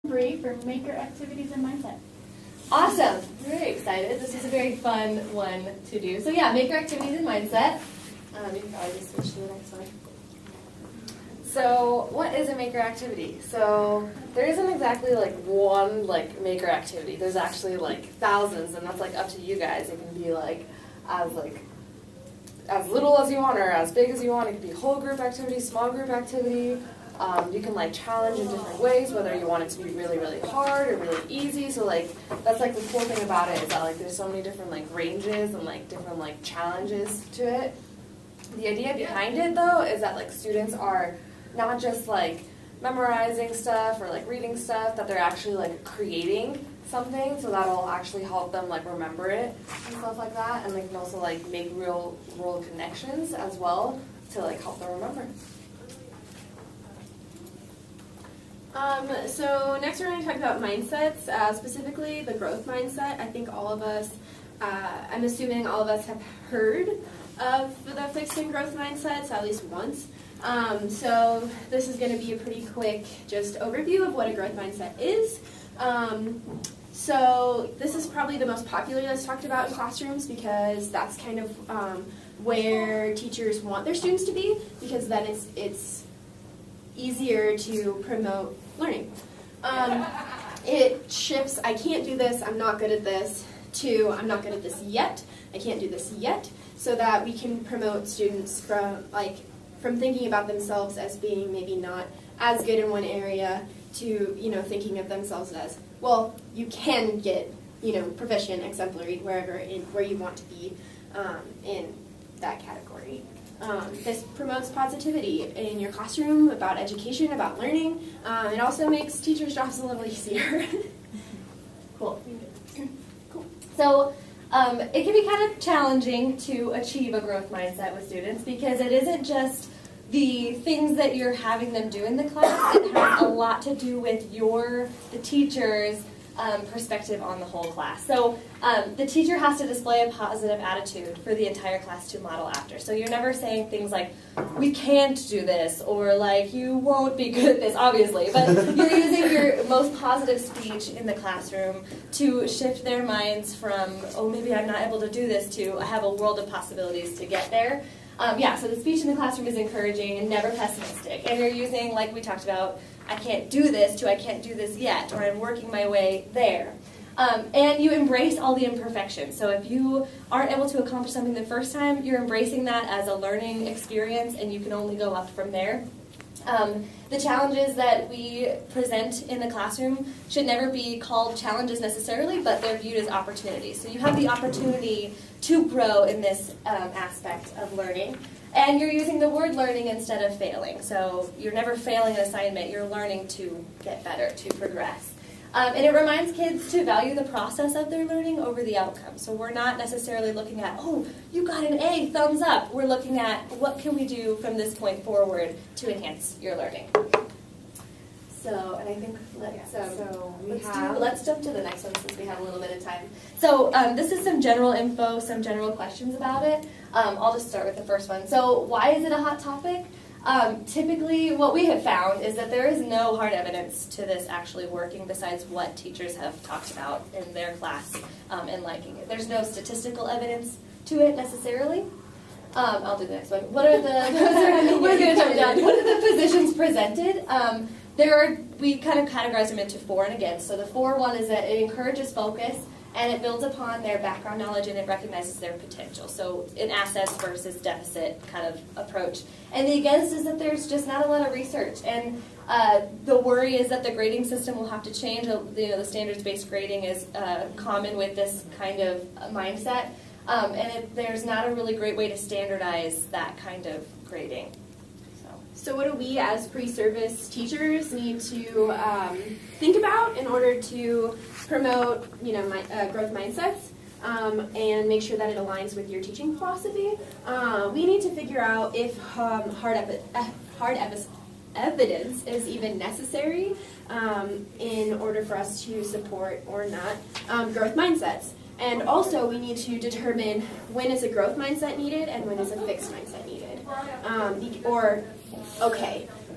Bree for Maker Activities and Mindset. Awesome. Very excited. This is a very fun one to do. So yeah, Maker Activities and Mindset. You can probably just switch to the next one. So what is a maker activity? So there isn't exactly like one maker activity. There's actually thousands, and that's up to you guys. It can be as little as you want or as big as you want. It can be whole group activity, small group activity. You can challenge in different ways, whether you want it to be really, really hard or really easy. So that's the cool thing about it is that there's so many different ranges and different challenges to it. The idea behind it though is that students are not just memorizing stuff or reading stuff, that they're actually creating something, so that'll actually help them remember it and stuff like that, and they can also make real world connections as well to help them remember. So next we're going to talk about mindsets, specifically the growth mindset. I think all of us, I'm assuming all of us have heard of the fixed and growth mindsets at least once. So this is going to be a pretty quick just overview of what a growth mindset is. So this is probably the most popular that's talked about in classrooms because that's kind of where teachers want their students to be, because then it's easier to promote learning. It shifts, I can't do this, I'm not good at this, to I'm not good at this yet, I can't do this yet, so that we can promote students from thinking about themselves as being maybe not as good in one area to thinking of themselves as, well, you can get proficient, exemplary, where you want to be in that category. This promotes positivity in your classroom, about education, about learning. It also makes teachers' jobs a little easier. Cool. Cool. So it can be kind of challenging to achieve a growth mindset with students because it isn't just the things that you're having them do in the class. It has a lot to do with the teacher's perspective on the whole class. So the teacher has to display a positive attitude for the entire class to model after. So you're never saying things like, we can't do this, or you won't be good at this, obviously. But you're using your most positive speech in the classroom to shift their minds from, oh, maybe I'm not able to do this, to I have a world of possibilities to get there. So the speech in the classroom is encouraging and never pessimistic. And you're using, like we talked about, I can't do this to I can't do this yet, or I'm working my way there. And you embrace all the imperfections. So if you aren't able to accomplish something the first time, you're embracing that as a learning experience, and you can only go up from there. The challenges that we present in the classroom should never be called challenges necessarily, but they're viewed as opportunities. So you have the opportunity to grow in this aspect of learning. And you're using the word learning instead of failing. So you're never failing an assignment. You're learning to get better, to progress. And it reminds kids to value the process of their learning over the outcome. So we're not necessarily looking at, oh, you got an A, thumbs up. We're looking at what can we do from this point forward to enhance your learning. So, and I think let's jump to the next one since we have a little bit of time. So this is some general info, some general questions about it. I'll just start with the first one. So why is it a hot topic? Typically, what we have found is that there is no hard evidence to this actually working besides what teachers have talked about in their class and liking it. There's no statistical evidence to it necessarily. I'll do the next one. What are the positions presented? We kind of categorize them into 4 and against. So the 4 is that it encourages focus, and it builds upon their background knowledge, and it recognizes their potential. So an assets versus deficit kind of approach. And the against is that there's just not a lot of research. And the worry is that the grading system will have to change. The standards-based grading is common with this kind of mindset. There's not a really great way to standardize that kind of grading. So what do we as pre-service teachers need to think about in order to promote growth mindsets and make sure that it aligns with your teaching philosophy? We need to figure out if hard evidence is even necessary in order for us to support or not growth mindsets. And also we need to determine when is a growth mindset needed and when is a fixed mindset needed.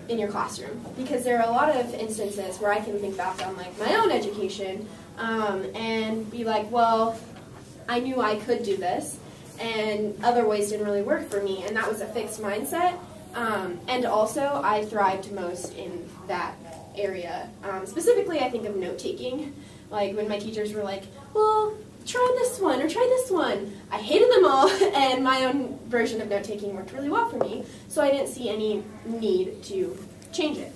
in your classroom, because there are a lot of instances where I can think back on like my own education and be like, well, I knew I could do this, and other ways didn't really work for me, and that was a fixed mindset. And also, I thrived most in that area. Specifically, I think of note-taking. Like when my teachers were like, well, try this one or try this one. I hated them all, and my own version of note-taking worked really well for me, so I didn't see any need to change it.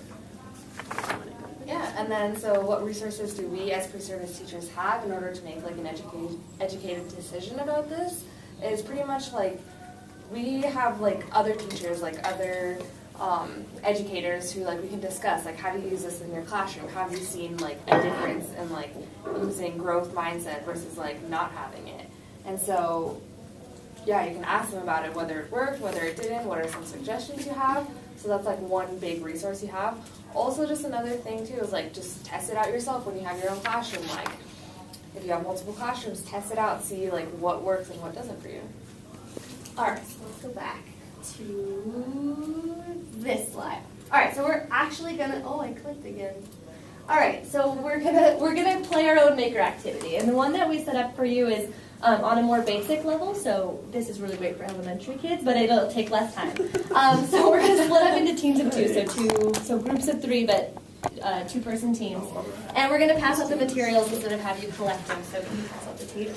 Yeah, and then so what resources do we as pre-service teachers have in order to make like an educated decision about this? Is pretty much like we have like other teachers, like other educators who like we can discuss like how do you use this in your classroom? How have you seen like a difference in like using growth mindset versus like not having it? And so yeah, you can ask them about it, whether it worked, whether it didn't, what are some suggestions you have. So that's like one big resource you have. Also just another thing too is like just test it out yourself when you have your own classroom. Like if you have multiple classrooms, test it out, see like what works and what doesn't for you. Alright, so let's go back to this slide. Alright, so we're actually gonna, oh, I clicked again. Alright, so we're gonna play our own maker activity. And the one that we set up for you is on a more basic level, so this is really great for elementary kids, but it'll take less time. So we're gonna split up into teams of two, so groups of three, but two-person teams. And we're gonna pass out the materials instead of have you collect them, so can you pass out the tape?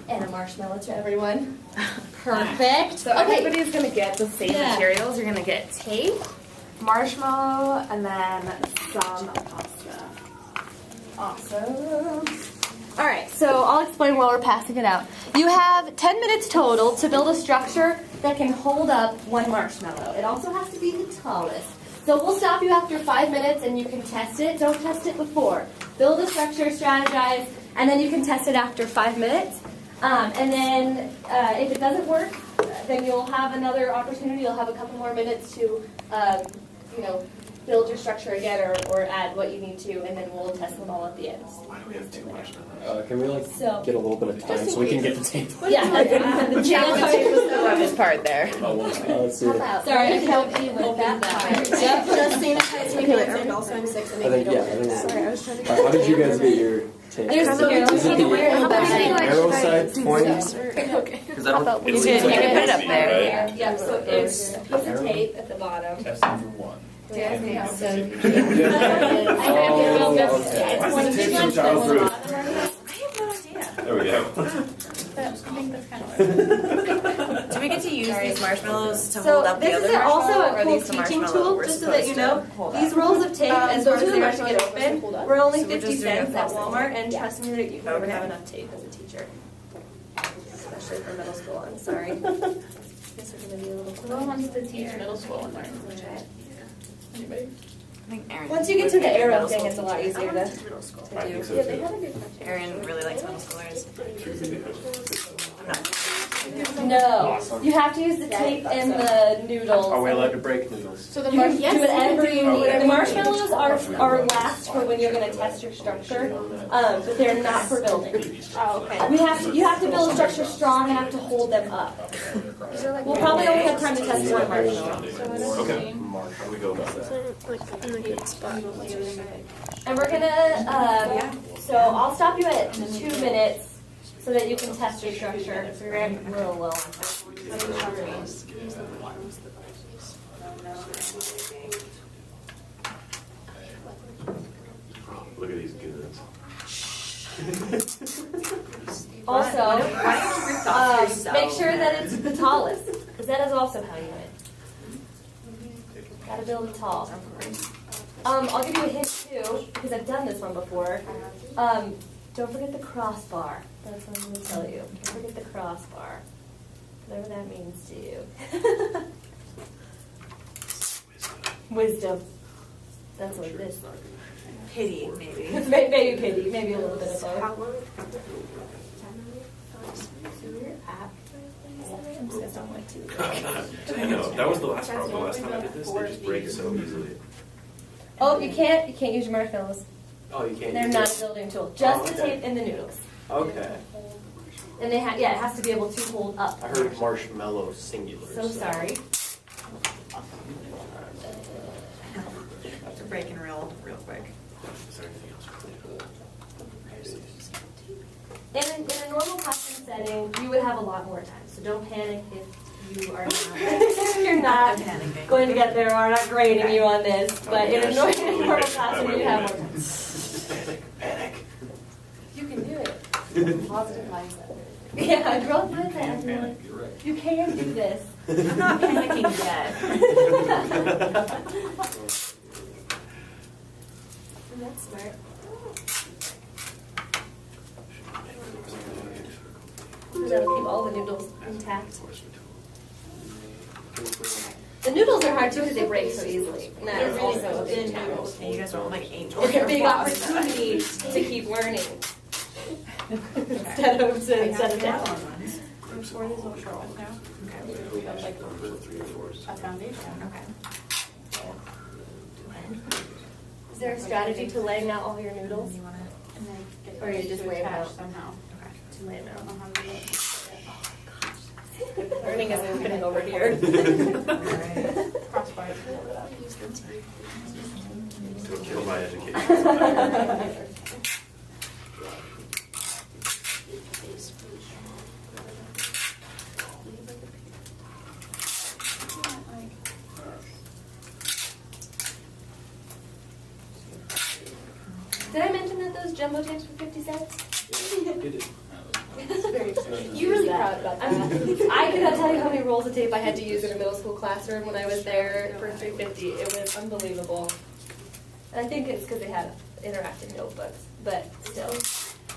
And a marshmallow to everyone. Perfect. So everybody's going to get the same materials. You're going to get tape, marshmallow, and then some pasta. Awesome. All right, so I'll explain while we're passing it out. You have 10 minutes total to build a structure that can hold up one marshmallow. It also has to be the tallest. So we'll stop you after 5 minutes and you can test it. Don't test it before. Build a structure, strategize, and then you can test it after 5 minutes. And then if it doesn't work, then you'll have another opportunity. You'll have a couple more minutes to, build your structure again or add what you need to, and then we'll test them all at the end. Why do we have 2 marshmallows? Can we Get a little bit of time so we can get the tape. Yeah, the tape was the roughest part there. Let's see. Sorry, I helped you with that part. Yep, just sanitize your hands and also I'm 6 and I think, Sorry, I was trying to how did you guys get your tape? There's the arrow. Is it the arrow side pointing? Okay. Because I don't. You can put it up there. Right? Yeah, so it's a piece of tape at the bottom. Testing for 1. Yeah, so There we go. Do we get to use these marshmallows to So hold up the this other is also marshmallow, a or cool these the teaching marshmallow tool, we're just so that you supposed know. to hold These up? rolls of tape, as those much are as the they're to get marshmallows open, pulled up. we're only So we're 50 just doing cents a at full Walmart, and trust me that you never Okay. have enough tape as a teacher. Especially for middle school, I'm sorry. This is going to be a little Who wants to teach middle school and learn? Anybody? I think Erin Once you get to would the be a arrow middle thing, school it's a lot teacher. easier to I think so do. Yeah, they too. had a good question. Erin really likes middle schoolers. No, you have to use the tape and the noodles. Are we allowed to break noodles? So the You can do whatever you need. Okay. The marshmallows are last for when you're going to test your structure, but they're not for building. Oh, okay. You have to build a structure strong enough to hold them up. We'll probably only have time to test one marshmallow. Okay. How do we go about that? And we're gonna, so I'll stop you at 2 minutes so that you can test your structure. So you're a little low. Look at these goods. Also, make sure that it's the tallest, because that is also how you win. Gotta build it tall. I'll give you a hint too, because I've done this one before. Don't forget the crossbar. That's what I'm going to tell you. Don't forget the crossbar. Whatever that means to you. Wisdom. That's what it is. Pity, maybe. Maybe pity. Maybe a little bit of both. I'm just gonna wait too. I know. That was the last problem. The last time I did this, they just break so easily. Oh, you can't use your marshmallows. Oh, you can't. They're use not it. a building tool. Just the okay. tape and the noodles. Okay. And they it has to be able to hold up. I heard marshmallow singular. So sorry. breaking real quick. Is there anything else? In a normal classroom setting, you would have a lot more time. So don't panic if you are not. You're not I'm panicking. going to get there. We're not grading you on this. But in a normal Totally classroom, you have more time. Panic. You can do it. Positive mindset. Yeah, growth mindset, everyone. You're right. You can do this. I'm not panicking yet. That's smart. We gotta keep all the noodles intact. The noodles are hard too because they break so easily. And that is also a big challenge. And you guys are all like angels. It's a big opportunity to keep learning instead of down. A foundation. Okay. Is there a strategy to laying out all your noodles? You want And then get Or you just lay them out? somehow. To lay them I out. don't know how to do it. Learning is happening over here. Crossbars. To kill my education. Did I mention that those jumbo tapes were 50 cents? You did. You're really proud about that. I cannot tell you how many rolls of tape I had to use in a middle school classroom when I was there for $3.50. It was unbelievable. And I think it's because they had interactive notebooks, but still.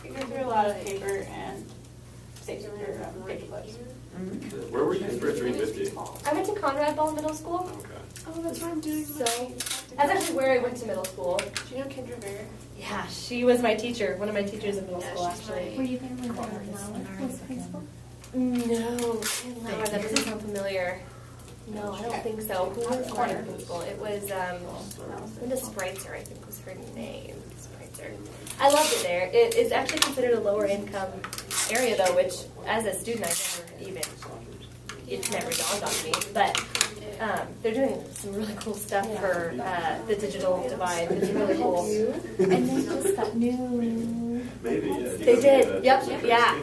You go through a lot of paper and paper clips. Where were you for 350? I went to Conrad Ball Middle School, Okay. Oh, that's where I'm doing so that's actually where I went to middle school. Do you know Kendra Bear? Yeah, she was my teacher, one of my teachers in middle school actually. Were you there when Lauer was principal? No, that doesn't sound familiar. No, I don't think so. Who was my principal? It was Linda Spreitzer, I think was her name. Spreitzer. I loved it there. It's actually considered a lower income area though, which as a student I never even, it never dawned on me. But they're doing some really cool stuff for the digital divide. It's really cool. And they just got new. Maybe, yeah. They did. Yep. Yeah.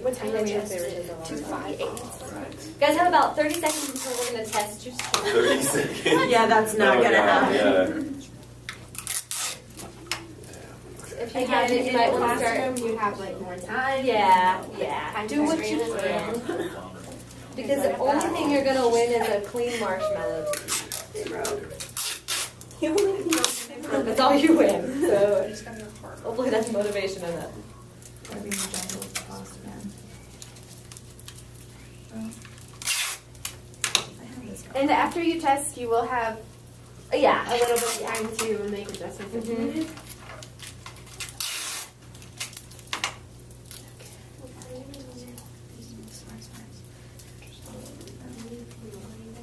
What time did you They test? 258. You guys have about 30 seconds before we're going to test you. 30 seconds. Yeah, that's not Oh, gonna yeah, happen. If you Again, have it, in you might the want to start. classroom, you have like more time. Yeah. Do what you can. Because the only thing you're going to win is a clean marshmallow. That's all you win. So hopefully that's motivation enough. And after you test, you will have Yeah. a little bit of time to make adjustments if Mhm. needed.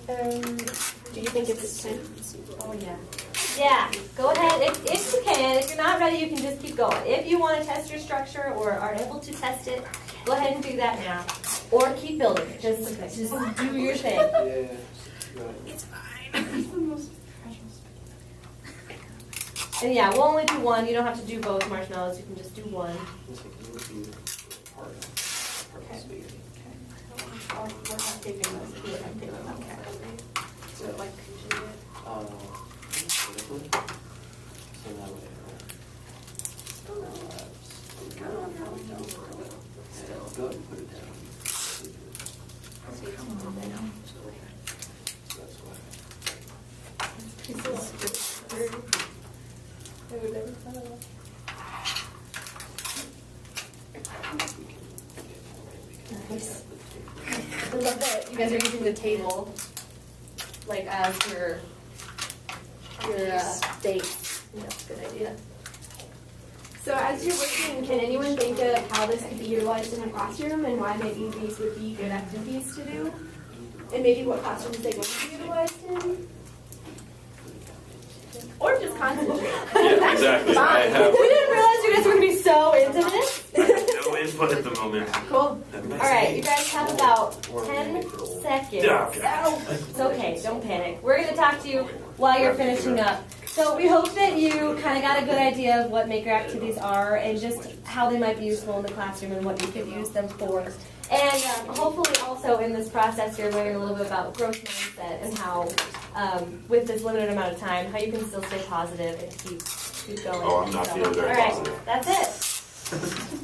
Do you think it's time? Oh, yeah. Yeah, go ahead. If you can. If you're not ready, you can just keep going. If you want to test your structure or are able to test it, go ahead and do that now. Or keep building. Just do your thing. It's fine. And yeah, we'll only do one. You don't have to do both marshmallows. You can just do one. I'll work on taping those. See what I'm taping them. So like, Nice. I love that you guys are using the table like as your dates. That's a good idea. So as you're working, can anyone think of how this could be utilized in a classroom and why maybe these would be good activities to do? And maybe what classrooms they would be utilized in? Or just concentrate. Yeah, exactly. I have We didn't realize you guys were going to be so into this. no input at the moment. Cool. All right, you guys have about 10 seconds. Yeah, okay. It's okay, don't panic. We're going to talk to you while you're finishing up So we hope that you kind of got a good idea of what maker activities are and just how they might be useful in the classroom and what you could use them for. And hopefully also in this process you're learning a little bit about growth mindset and how, with this limited amount of time, how you can still stay positive and keep going. Oh, I'm not feeling very All right, positive. that's it.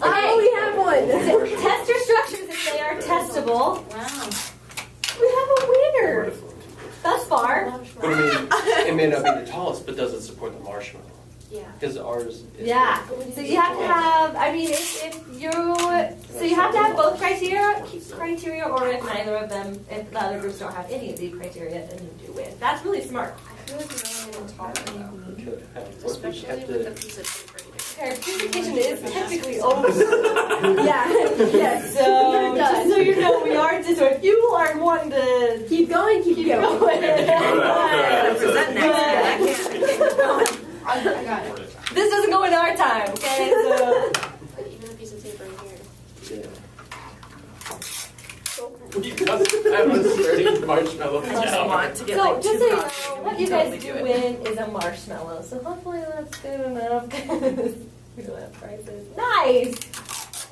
Oh, we have one. Test your structures if they are testable. Wow. We have a winner thus far. But I mean, it may not be the tallest, but does it support the marshmallow? Yeah. Because ours is. Yeah. So you have to have. I mean, if you so you have to have both criteria, or if neither of them, if the other groups don't have any of the criteria, then you do win. That's really smart. I feel like no one taught me. Especially Especially with a piece of paper. Our presentation is technically over. Yeah. Yes. So just so you know, we are just. So if you are wanting to Keep going. Keep going. I'm present next year. I can't keep going. I got it. This doesn't go in our time, okay? So Even a piece of paper in here. Yeah. You guys have a sturdy marshmallow. I just want to get so like just so 2 you copies. know, what you guys do win is a marshmallow. So hopefully that's good enough. We don't have prizes. Nice.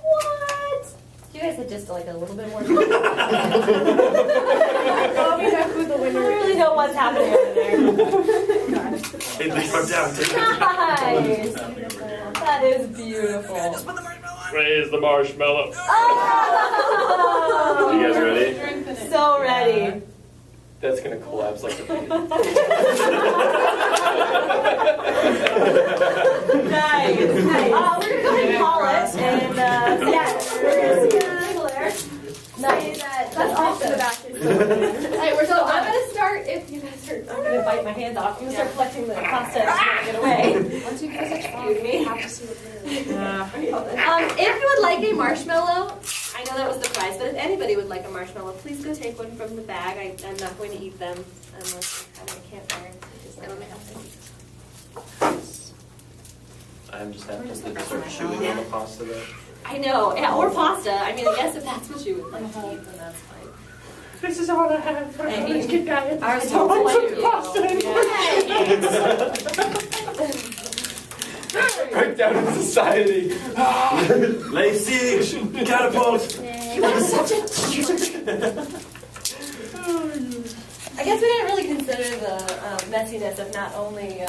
What? You guys had just like a little bit more. Oh, we know who the I winner really is. know what's happening over there. Hey, please come down. Take it. Nice. That is beautiful. Raise the marshmallow. Oh! You guys ready? So ready. That's gonna collapse like a baby. Nice. We're gonna go ahead and call it, and we're gonna see Claire. Nice. That's awesome. Hey, so I'm gonna start. If you guys are, I'm gonna bite my hands off. I'm gonna start collecting the pasta and get away. Once you finish, Excuse me. you have to see the winner. If you would like a marshmallow, I know that was the prize, but if anybody would like a marshmallow, please go take one from the bag. I'm not going to eat them unless I'm having a campfire. I don't know how to. I'm just having to start chewing on the pasta though. I know, yeah, or pasta. I mean, I guess if that's what you would like to eat, then that's fine. This is all I have for Hey, kid diet. Ours don't like Break down in society. Lay siege. Catapult. You are such a I guess we didn't really consider the messiness of not only